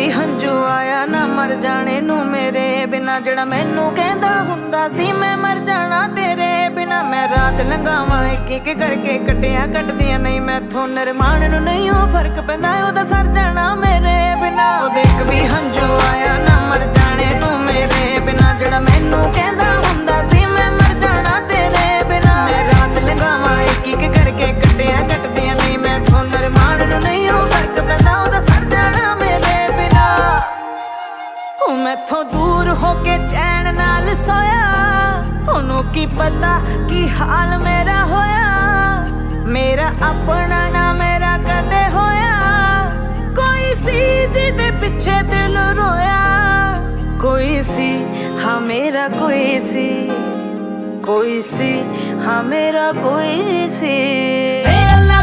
भी हंझू आया ना मर जाने नू मेरे बिना, जड़ा मैनू कहंदा हुंदा सी मैं मर जाना तेरे बिना। मैं रात लंघावां एक एक करके कटिया कटदियां नहीं मैथों, निरमान नू नहीं हो फर्क पैंदा ओहदा सर जाना मेरे बिना। देख भी हंझू आया ना मर जाने नू मेरे बिना, जड़ा मैनू कहंदा हुंदा सी मैं मर जाना तेरे बिना। मैं रात लंघावां एक एक करके कटिया कटदियां नहीं मैथों, निरमान नू नहीं हो फर्क पैंदा ओहदा सर जाना मेरे बिना। मैथों दूर होके चैन नाल सोया, ओनू की पता की हाल मेरा होया। मेरा अपना ना मेरा कदे होया, कोई सी जिदे पिछे दिल रोया। कोई सी हाँ मेरा कोई सी, कोई सी हाँ मेरा कोई सी। अल्लाह